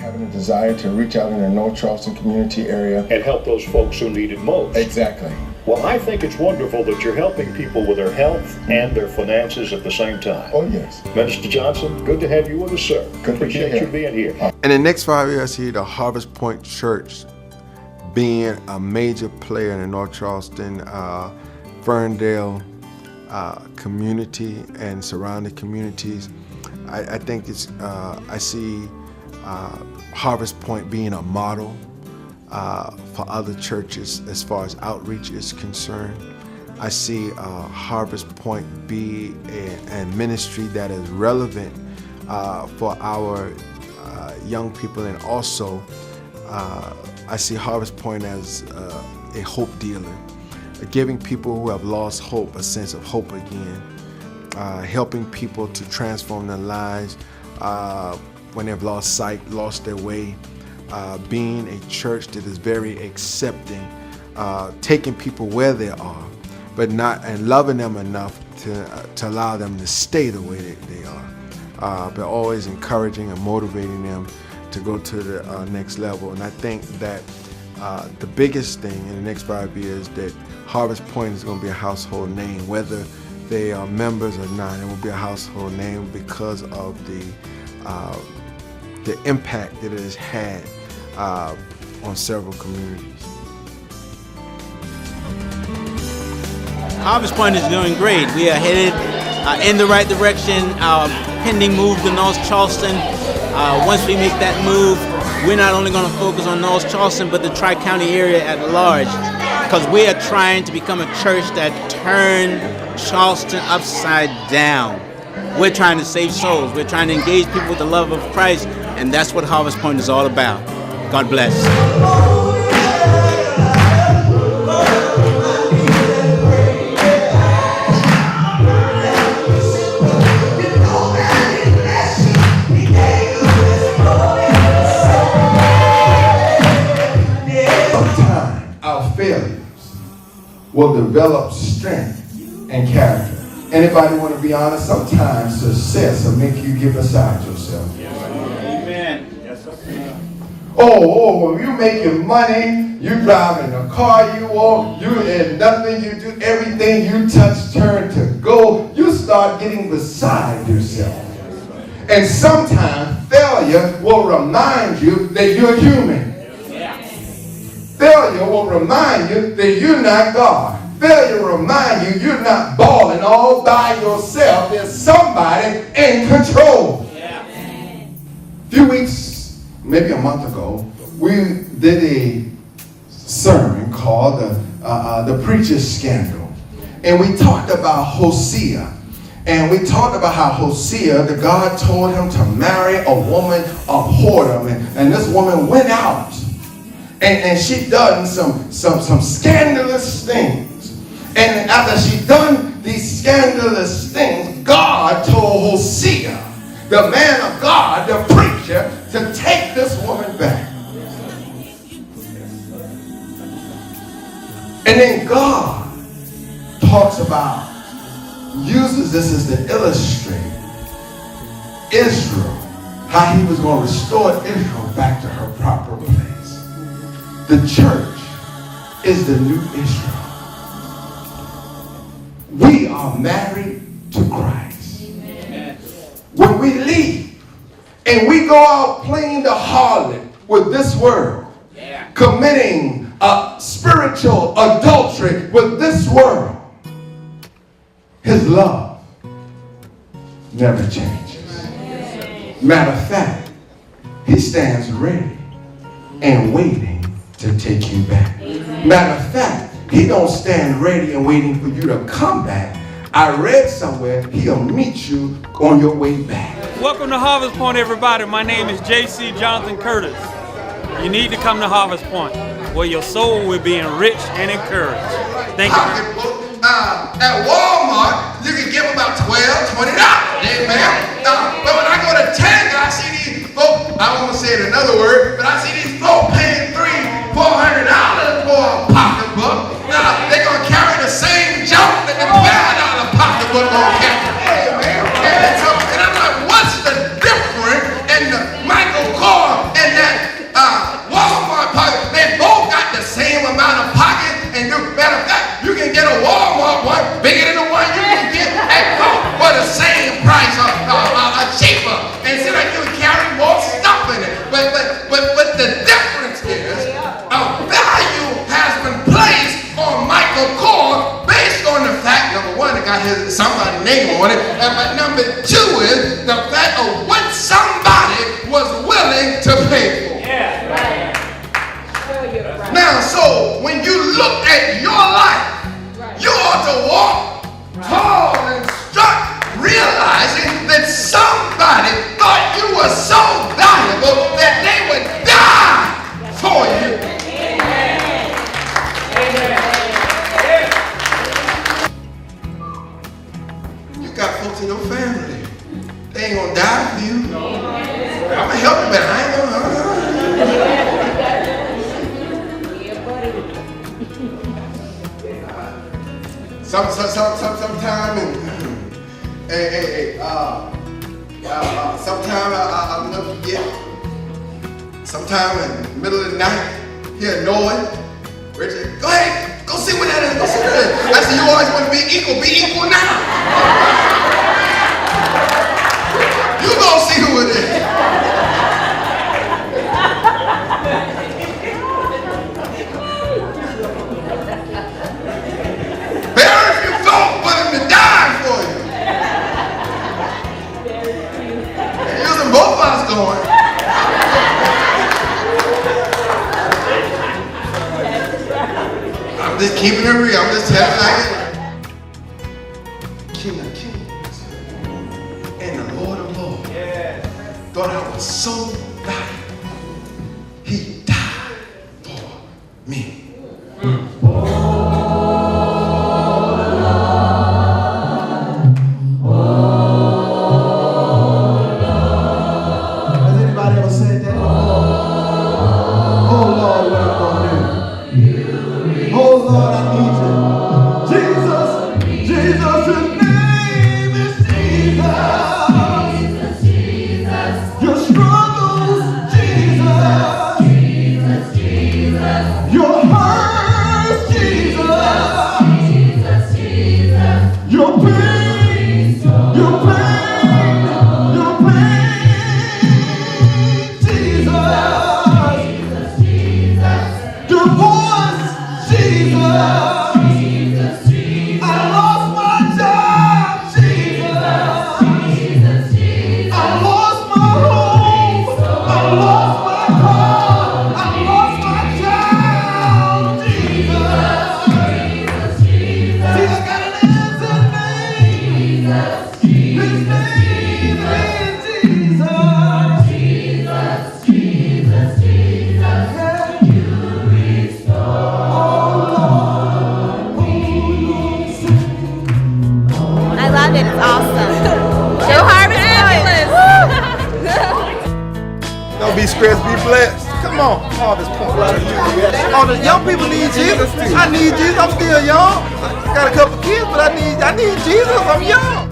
having a desire to reach out in the North Charleston community area and help those folks who need it most. Exactly. Well, I think it's wonderful that you're helping people with their health and their finances at the same time. Oh, yes. Minister Johnson, good to have you with us, sir. Appreciate you being here. In the next 5 years, I see the Harvest Pointe Church being a major player in the North Charleston, Ferndale community and surrounding communities. I think it's, I see Harvest Pointe being a model for other churches as far as outreach is concerned. I see Harvest Pointe be a ministry that is relevant for our young people, and also I see Harvest Pointe as a hope dealer, giving people who have lost hope a sense of hope again, helping people to transform their lives when they've lost sight, lost their way, being a church that is very accepting, taking people where they are, but not, and loving them enough to allow them to stay the way they are, but always encouraging and motivating them to go to the next level. And I think that the biggest thing in the next 5 years, that Harvest Pointe is going to be a household name, whether they are members or not. It will be a household name because of the impact that it has had on several communities. Harvest Pointe is doing great. We are headed in the right direction. Our pending move to North Charleston. Once we make that move, we're not only going to focus on North Charleston, but the Tri-County area at large, because we are trying to become a church that turned Charleston upside down. We're trying to save souls. We're trying to engage people with the love of Christ, and that's what Harvest Pointe is all about. God bless. Will develop strength and character. Anybody want to be honest? Sometimes success will make you get beside yourself. Amen. Yes, sir. When you making money, you driving the car you want, and nothing you do, everything you touch turn to gold, you start getting beside yourself. And sometimes failure will remind you that you're human. Failure will remind you that you're not God. Failure will remind you you're not balling all by yourself. There's somebody in control. A few weeks, maybe a month ago, we did a sermon called the Preacher's Scandal. And we talked about Hosea. And we talked about how Hosea, the God told him to marry a woman of whoredom. And this woman went out. And she done some scandalous things. And after she done these scandalous things, God told Hosea, the man of God, the preacher, to take this woman back. And then God talks about, uses this as to illustrate Israel, how he was going to restore Israel back to her proper place. The church is the new Israel. We are married to Christ. Amen. When we leave and we go out playing the harlot with this world, committing spiritual adultery with this world, his love never changes. Matter of fact, he stands ready and waiting to take you back. Matter of fact, he don't stand ready and waiting for you to come back. I read somewhere he'll meet you on your way back. Welcome to Harvest Pointe, everybody. My name is J.C. Jonathan Curtis. You need to come to Harvest Pointe, where your soul will be enriched and encouraged. Thank you. At Walmart, you can give about $12, $20. Amen. But when I go to Tango, I see these folks, I won't say it another word, but I see these folks paying $300, $400 for a pocketbook. They're going to carry the same junk that the $12 pocketbook going to carry. Amen. And I'm like, what's the difference in the Michael Kors and that They ain't gonna die for you. I'm gonna help you, but I ain't gonna. Sometime I'll never forget. Sometime in the middle of the night, hear a noise. Richard, go ahead, go see what that is. Go see what that is. I said, you always want to be equal now. You gonna see who it is. Better if you don't want him to die for you. And using both of us going. I'm just keeping it real. I'm just telling you like it. King of Kings and the Lord of Lords. Thought I was so valuable. He died for me. Has anybody ever said that? Oh Lord, what am I gonna do? Oh Lord, I need you. Jesus, Jesus, his name is Jesus. Your struggles, Jesus. Your hurts, Jesus. Your pain, your pain, your pain, Jesus. Divorce, Jesus. I lost my job, Jesus. I lost my home. I lost my car. I lost my child, Jesus. See, I got an answer name. His name is Jesus. I love it. It's awesome. Show Harvest Pointe. Don't be stressed, be blessed. Come on, Harvest Point. All the young people need Jesus. I need Jesus. I'm still young. I got a couple kids, but I need Jesus. I'm young.